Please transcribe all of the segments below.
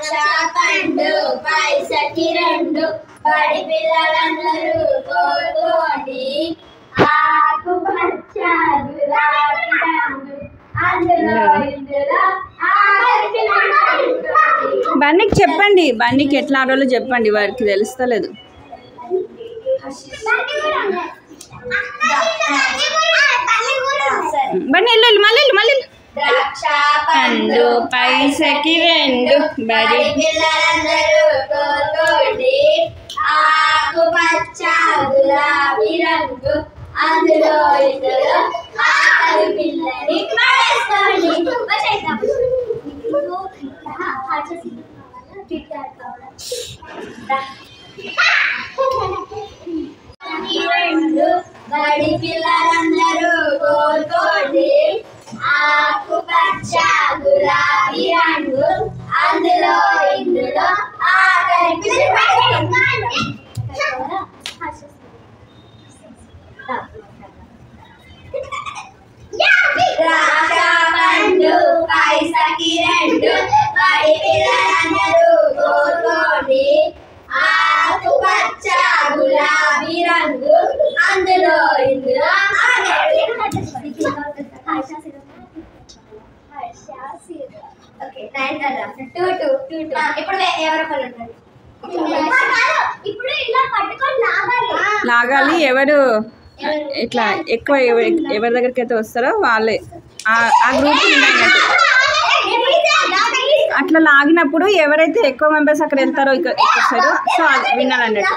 ద్రాక్ష పండు పైసకి రెండు బడి పిల్లలందరూ కోరుకోండి ఆకుపచ్చ గులాబీ రంగు అందులో ఇందులో బన్నీకి చెప్పండి, బన్నీకి ఎట్లా ఆడాలో చెప్పండి, వారికి తెలుస్తలేదు. బన్నీ వెళ్ళు, మళ్ళీ ద్రాక్ష పండు పైసకి రెండు బడి పిల్లలందరూ కోరుకోండి ఆకుపచ్చ గులాబీ రంగు అందులో ఇందులో ఆరు పిల్లని రెండు బడి పిల్లలందరూ కోరుకోండి ఆకుపచ్చ గులాబీ రంగు అందులో ఇందులో ఆఖరి ద్రాక్ష పండు పైసకి రెండు బడి పిల్లలందరూ కోరుకోండి ఆకుపచ్చ గులాబీ రంగు అందులో ఇందులో ఇప్పుడు ఇలా పట్టుకొని లాగాలి. ఎవరు ఇట్లా ఎక్కువ ఎవరి దగ్గరికి అయితే వస్తారో వాళ్ళే ఆ గ్రూప్ అట్లా లాగినప్పుడు ఎవరైతే ఎక్కువ మెంబర్స్ అక్కడ వెళ్తారో ఇక్కడ వస్తారో సో అది వినాలన్నట్టు.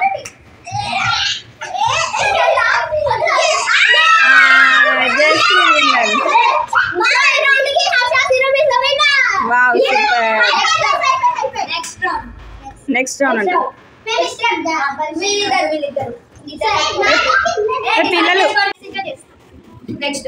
Wow super. నెక్స్ట్ రౌండ్ అంట పిల్లలు. నెక్స్ట్